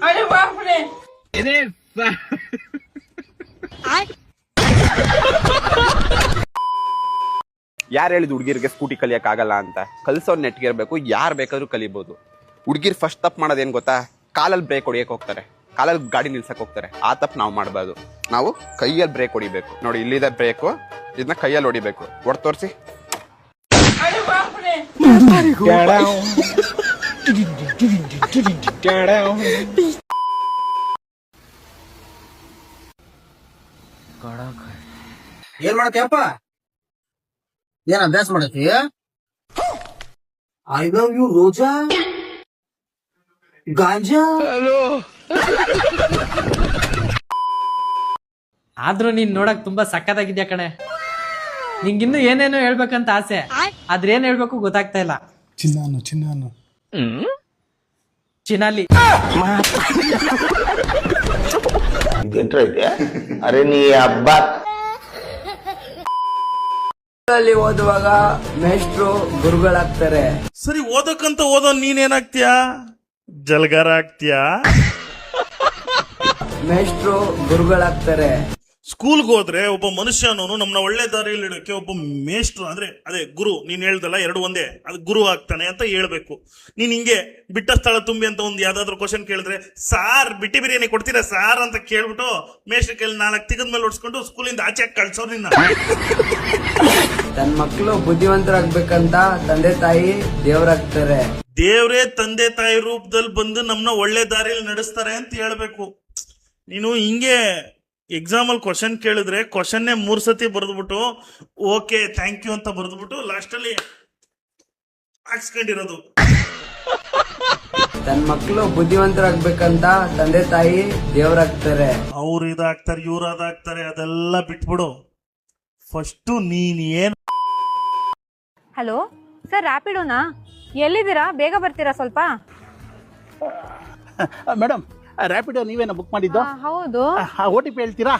अरे बाप रे ಯಾರು ಹೇಳಿದ್ ಹುಡುಗಿರಿಗೆ ಸ್ಕೂಟಿ ಕಲಿಯಕ್ ಆಗಲ್ಲ ಅಂತ? ಕಲ್ಸೋನ್ ನೆಟ್ಗೆ ಇರ್ಬೇಕು, ಯಾರು ಬೇಕಾದ್ರೂ ಕಲಿಬಹುದು. ಹುಡುಗಿರ್ ಫಸ್ಟ್ ತಪ್ಪು ಮಾಡೋದೇನ್ ಗೊತ್ತಾ? ಕಾಲಲ್ಲಿ ಬ್ರೇಕ್ ಹೊಡಿಯಕ್ ಹೋಗ್ತಾರೆ, ಕಾಲಲ್ಲಿ ಗಾಡಿ ನಿಲ್ಸಕ್ ಹೋಗ್ತಾರೆ. ಆ ತಪ್ಪು ನಾವು ಮಾಡಬಾರ್ದು. ನಾವು ಕೈಯಲ್ಲಿ ಬ್ರೇಕ್ ಹೊಡಿಬೇಕು. ನೋಡಿ, ಇಲ್ಲಿದೆ ಬ್ರೇಕು, ಇದನ್ನ ಕೈಯಲ್ಲಿ ಹೊಡಿಬೇಕು. ಹೊಡ್ ತೋರಿಸಿ. ಏನ್ ಮಾಡತ್ತೀಯಪ್ಪ? ಏನ್ ಅಭ್ಯಾಸ ಮಾಡತ್ತಿ? ಐ ಲವ್ ಯು ರೋಜಾ, ಗಾಂಜಾ. ಆದ್ರೂ ನೀನ್ ನೋಡಕ್ ತುಂಬಾ ಸಕ್ಕತ್ತಾಗಿದ್ಯಾ ಕಣೆ. ನಿಂಗಿನ್ನು ಏನೇನೋ ಹೇಳ್ಬೇಕಂತ ಆಸೆ, ಆದ್ರೆ ಏನ್ ಹೇಳ್ಬೇಕು ಗೊತ್ತಾಗ್ತಾ ಇಲ್ಲ. ಚಿನ್ನಾಲಿ ಅರೆ ನೀ ಹಬ್ಬ ಓದುವಾಗ ಮೇಷ್ಟ್ರು ಗುರುಗಳಾಗ್ತಾರೆ. ಸರಿ, ಓದಕ್ಕಂತ ಓದೋ ನೀನೇನಾಗ್ತೀಯಾ? ಜಲ್ಗಾರ ಆಗ್ತೀಯಾ? ಮೇಷ್ಟ್ರು ಗುರುಗಳಾಗ್ತಾರೆ. ಸ್ಕೂಲ್ಗೆ ಹೋದ್ರೆ ಒಬ್ಬ ಮನುಷ್ಯ ಅನ್ನೋನು ನಮ್ನ ಒಳ್ಳೆ ದಾರಿಯಲ್ಲಿ ಇಡಕ್ಕೆ ಒಬ್ಬ ಮೇಷ್ಟ್ರು ಅಂದ್ರೆ ಅದೇ ಗುರು, ನೀನ್ ಹೇಳ್ದಲ್ಲ ಎರಡು ಒಂದೇ, ಅದು ಗುರು ಆಗ್ತಾನೆ ಅಂತ ಹೇಳ್ಬೇಕು. ನೀನ್ ಹಿಂಗೆ ಬಿಟ್ಟ ಸ್ಥಳ ತುಂಬಿ ಅಂತ ಒಂದು ಯಾವ್ದಾದ್ರು ಕ್ವಶನ್ ಕೇಳಿದ್ರೆ, ಸಾರ್ ಬಿಟ್ಟಿ ಬಿರಿಯಾನಿ ಕೊಡ್ತೀರಾ ಸಾರ್ ಅಂತ ಕೇಳ್ಬಿಟ್ಟು ಮೇಷ್ಟ್ರ ಕೈಲಿ 4 ತಿಗದ ಮೇಲೆ ಹೊಡ್ಸ್ಕೊಂಡು ಸ್ಕೂಲಿಂದ ಆಚೆ ಕಳ್ಸೋರು ನಿನ್ನ. ತನ್ನ ಮಕ್ಕಳು ಬುದ್ಧಿವಂತರಾಗ್ಬೇಕಂತ ತಂದೆ ತಾಯಿ ದೇವರಾಗ್ತಾರೆ. ದೇವ್ರೇ ತಂದೆ ತಾಯಿ ರೂಪದಲ್ಲಿ ಬಂದು ನಮ್ನ ಒಳ್ಳೆ ದಾರಿಯಲ್ಲಿ ನಡೆಸ್ತಾರೆ ಅಂತ ಹೇಳ್ಬೇಕು. ನೀನು ಹಿಂಗೆ ಎಕ್ಸಾಮ್ ಅಲ್ಲಿ ಕ್ವಶನ್ ಕೇಳಿದ್ರೆ ಕ್ವಶನ್ನೇ 3 ಸತಿ ಬರೆದ್ಬಿಟ್ಟು ಓಕೆ ಥ್ಯಾಂಕ್ ಯು ಅಂತ ಬರೆದ್ಬಿಟ್ಟು ಲಾಸ್ಟ್ ಅಲ್ಲಿ ಹಾಕ್ಸ್ಕೊಂಡಿರೋದು. ತನ್ನ ಮಕ್ಕಳು ಬುದ್ಧಿವಂತರಾಗ್ಬೇಕಂತ ತಂದೆ ತಾಯಿ ದೇವರಾಗ್ತಾರೆ. ಅವ್ರು ಇದಾಗ್ತಾರೆ, ಇವ್ರು ಅದಾಗ್ತಾರೆ, ಅದೆಲ್ಲ ಬಿಟ್ಬಿಡು. ಫಸ್ಟ್ ನೀನ್ ಏನ್. ಹಲೋ ಸರ್, ರ್ಯಾಪಿಡೋನಾ? ಎಲ್ಲಿದ್ದೀರಾ? ಬೇಗ ಬರ್ತೀರಾ ಸ್ವಲ್ಪ? ಮೇಡಮ್, ರ್ಯಾಪಿಡೋ ನೀವೇನ ಬುಕ್ ಮಾಡಿದ್ದು? ಹೌದು. OTP ಹೇಳ್ತೀರಾ?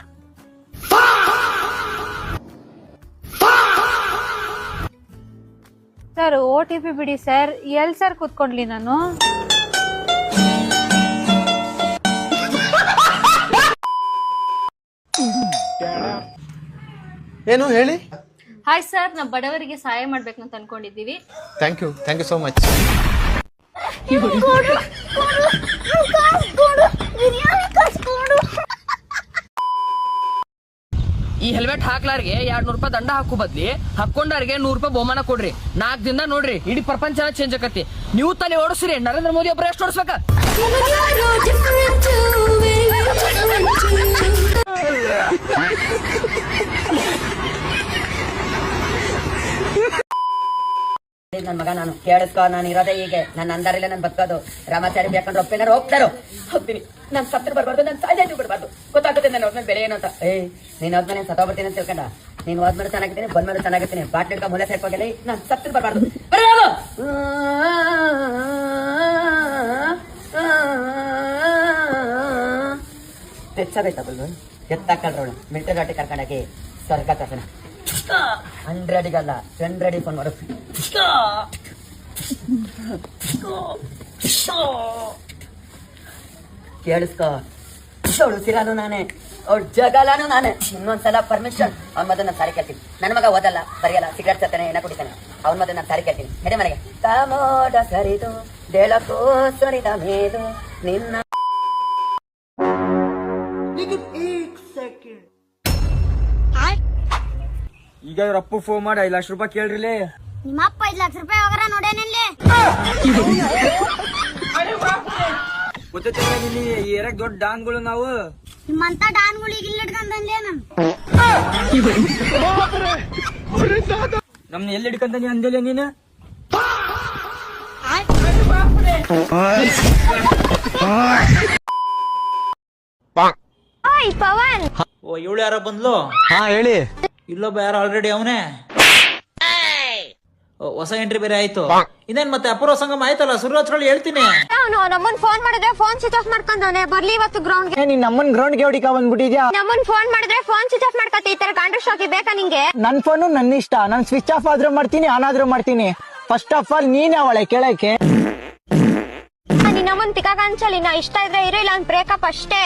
ಸರ್ OTP ಬಿಡಿ ಸರ್. ಎಲ್ ಸರ್ ಕೂತ್ಕೊಂಡ್ಲಿ ನಾನು? ಏನು ಹೇಳಿ? ಹಾಯ್ ಸರ್, ನಾವು ಬಡವರಿಗೆ ಸಹಾಯ ಮಾಡ್ಬೇಕಂತ ಅನ್ಕೊಂಡಿದ್ದೀವಿ. Thank you so much. ಈ ಹೆಲ್ಮೆಟ್ ಹಾಕ್ಲಾರ್ಗೆ 200 ರೂಪಾಯಿ ದಂಡ ಹಾಕು ಬದ್ಲಿ ಹಾಕೊಂಡಾರ್ಗೆ 100 ರೂಪಾಯಿ ಬಹುಮಾನ ಕೊಡ್ರಿ. 4 ದಿನ ನೋಡ್ರಿ, ಇಡೀ ಪ್ರಪಂಚ ಚೇಂಜ್ ಆಕತಿ. ನೀವು ತಲೆ ಓಡಿಸ್ರಿ, ನರೇಂದ್ರ ಮೋದಿ ಒಬ್ಬರು ಎಷ್ಟು ಓಡಿಸ್ಬೇಕ? ನನ್ ಮಗ, ನಾನು ಕೇಳಿಸ್ಕೊ, ನಾನು ಇರೋದೇ ಹೀಗೆ. ನನ್ನ ಅಂದಾರಿಲ್ಲ ನಾನು ಬದುಕೋದು. ರಾಮಾಚಾರಿ ಬೇಕಂದ್ರೆ ಒಪ್ಪಿನಾರು ಹೋಗ್ತಾರೋ ಹೋಗ್ತೀನಿ. ನಾನು ಸತ್ರ ಬರ್ಬಾರ್ದು, ನಾನು ಸಾಯ್ತು ಬಿಡ್ಬಾರ್ದು. ಗೊತ್ತಾಗುತ್ತೆ ನನ್ನ ಹೋದ್ಮೇಲೆ ಬೆಲೆ ಏನು ಅಂತ. ನೀನ್ ಹೋದ್ಮೇಲೆ ನಾನು ಸತ್ತೋಗ್ಬಿಡ್ತೀನಿ ಅಂತ ತಿಳ್ಕೊಂಡ. ನೀನ್ ಹೋದ್ಮೇಲೆ ಚೆನ್ನಾಗಿದ್ದೀನಿ, ಬಂದ್ಮೇಲೆ ಚೆನ್ನಾಗಿರ್ತೀನಿ. ಬಾಟ್ಲಿಡ್ಕ ಮೂಲೆ ಸೇರ್ಕೋಗಿಲ್ಲ. ನಾನು ಸತ್ರ ಬರ್ಬಾರ್ದು. ತೆಚ್ಚಬೇಕಲ್ಲ ಎತ್ತಾಕಳ್ರವಳು ಮಿಲ್ಟರಿ ಗಾಟಿ ಕರ್ಕೊಂಡಾಗಿ ಸ್ವರ್ಗ ಕರ್ಸೋಣ. 100 10 ಫೋನ್ ಮಾಡು. ಕೇಳಿಸ್ಕೊ, ಅವಳು ಸಿರಾನು ನಾನೇ, ಅವಳು ಜಗಲಾನು ನಾನೇ. ಇನ್ನೊಂದ್ಸಲ ಪರ್ಮಿಷನ್ ಅವ್ನ ಮದ್ದೆ ನಾನು ಸಾರಿ ಕೇಳ್ತೀನಿ. ನನ್ನ ಮಗ ಓದಲ್ಲ, ಬರೆಯಲ್ಲ, ಸಿಗರೇಟ್ ಸೇರ್ತಾನೆ, ಏನ ಕುಡಿತಾನೆ. ಅವ್ನ ಮದ್ದೆ ನಾನು ಸಾರಿ ಕೇಳ್ತೀನಿ. ನಡೆ ಮನೆಗೆ. ಕಾಮೋಡ ಸರಿದು ಬೆಳಕು ಸುರಿದ ಮೇದು ನಿನ್ನ. ಈಗ ಇವ್ರ ಅಪ್ಪ ಫೋನ್ ಮಾಡಿ 5 ಲಕ್ಷ ರೂಪಾಯಿ ಕೇಳ್ರಿಲೇ. ನಿಮ್ಮ ಅಪ್ಪ 5 ಲಕ್ಷ ರೂಪಾಯಿ ಹೋಗರ ನೋಡೇನಲ್ಲಿ. ಗೊತ್ತೈತೆ ಇಲ್ಲಿ ಏರಕ್ ದೊಡ್ಡ ಡಾನ್ಗಳು ನಾವು. ನಿಮ್ಮಂತ ಡಾನ್ಗಳಿಗೆ ಇಲ್ಲಿ ಹಿಡ್ಕೊಂಡಂದೆ ನಾನು. ನಮ್ನ ಎಲ್ಲಿ ಹಿಡ್ಕಂತಾನೆ ಅಂದಿಲ್ಲ ನೀನು? ಪವನ್, ಓ ಇವಳು ಯಾರೋ ಬಂದ್ಲು? ಹಾ ಹೇಳಿ. ಇಲ್ಲೊಬ್ಬ ಯಾರೋ ಆಲ್ರೆಡಿ ಅವನೇ. ಹೊಸ ಎಂಟ್ರಿ ಬೇರೆ ಆಯ್ತು. ಇನ್ನೇನ್ ಮತ್ತೆ ಅಪೂರ್ವ ಸಂಗಮ ಆಯ್ತಲ್ಲ, ಸುರುವಚ್ರಲ್ಲಿ ಹೇಳ್ತೀನಿ. ನಮ್ಮನ್ ಫೋನ್ ಮಾಡಿದ್ರೆ ಫೋನ್ ಸ್ವಿಚ್ ಆಫ್ ಮಾಡ್ಕೊಂಡವನೆ. ಬರ್ಲಿ ಇವತ್ತು ಗ್ರೌಂಡ್ ಗೆ. ನೀನ್ ನಮ್ಮನ್ ಗ್ರೌಂಡ್ ಗೆ ಹೊಡಿಕ ಬಂದ್ಬಿಟ್ಟಿದ್ಯಾ? ನಮ್ಮನ್ ಫೋನ್ ಮಾಡಿದ್ರೆ ಫೋನ್ ಸ್ವಿಚ್ ಆಫ್ ಮಾಡ್ಕೊತಿ. ಈ ತರ ಕಾಂಟ್ರಾ ಶಾಕಿ ಬೇಕಾ ನಿಂಗೆ? ನನ್ ಫೋನು ನನ್ನ ಇಷ್ಟ. ನಾನ್ ಸ್ವಿಚ್ ಆಫ್ ಆದ್ರೂ ಮಾಡ್ತೀನಿ, ಆನ್ ಆದ್ರೂ ಮಾಡ್ತೀನಿ. ಫಸ್ಟ್ ಆಫ್ ಆಲ್ ನೀನ್ ಅವಳೆ ಕೇಳಕ್ಕೆ. ನಿನ್ನ ಅಮ್ಮನ್ ತಿಕ್ಕಾಗ ಅನ್ಸಲಿ ನಾ ಇಷ್ಟ ಇದ್ರೆ ಇರೋ ಇಲ್ಲ ಒಂದ್ ಬ್ರೇಕಪ್ ಅಷ್ಟೇ.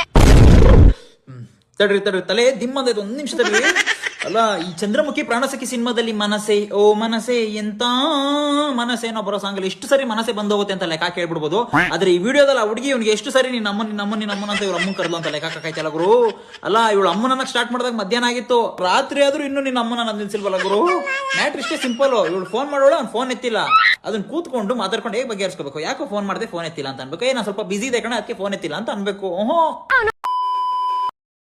ತಡ್ರಿ ತಲೆ ದಿಮ್ಮದೈದು ಒಂದ್ ನಿಮಿಷದಲ್ಲಿ. ಅಲ್ಲ ಈ ಚಂದ್ರಮುಖಿ ಪ್ರಾಣಸಖಿ ಸಿನಿಮಾದಲ್ಲಿ ಮನಸೆ ಓ ಮನಸೆ ಎಂತ ಮನಸೆ ಏನೋ ಬರೋ ಸಾಂಗಲ್ಲಿ ಎಷ್ಟು ಸರಿ ಮನಸೆ ಬಂದೋಗುತ್ತೆ ಅಂತ ಲೆಕ್ಕ ಕೇಳ್ಬಿಡ್ಬೋದು. ಆದ್ರೆ ಈ ವಿಡಿಯೋದಲ್ಲಿ ಆ ಹುಡುಗಿ ಇವ್ನಿಗೆ ಎಷ್ಟು ಸರಿ ನಿನ್ನ ಅಮ್ಮನ ಅಂತ ಇವ್ರ ಅಮ್ಮನ್ ಕರೆದು ಅಂತ ಲೆಕ್ಕ ಕಾಯ್ತಲ್ಲ ಗುರು. ಅಲ್ಲ ಇವಳು ಅಮ್ಮನನ್ನ ಸ್ಟಾರ್ಟ್ ಮಾಡಿದಾಗ ಮಧ್ಯಾಹ್ನ ಆಗಿತ್ತು, ರಾತ್ರಿ ಆದ್ರೂ ಇನ್ನು ನಿನ್ನ ಅಮ್ಮನ ನಿಲ್ಸಿಲ್ವಲ್ಲ ಗುರು. ಮ್ಯಾಟ್ರ್ ಇಷ್ಟೇ ಸಿಂಪಲ್. ಇವಳು ಫೋನ್ ಮಾಡೋಳು, ಅವ್ನು ಫೋನ್ ಎತ್ತಿಲ್ಲ. ಅದನ್ನ ಕೂತ್ಕೊಂಡು ಮಾತಾಡ್ಕೊಂಡು ಹೇಗೆ ಬಗೆಹರಿಸ್ಕೋಬೇಕು. ಯಾಕೋ ಫೋನ್ ಮಾಡಿದೆ ಫೋನ್ ಎತ್ತಿಲ್ಲ ಅಂತ ಅನ್ಬೇಕು. ನಾನು ಸ್ವಲ್ಪ ಬಿಸಿ ಇದೆ ಕಣ ಅದಕ್ಕೆ ಫೋನ್ ಎತ್ತಿಲ್ಲ ಅಂತ ಅನ್ಬೇಕು. ಓಹೋ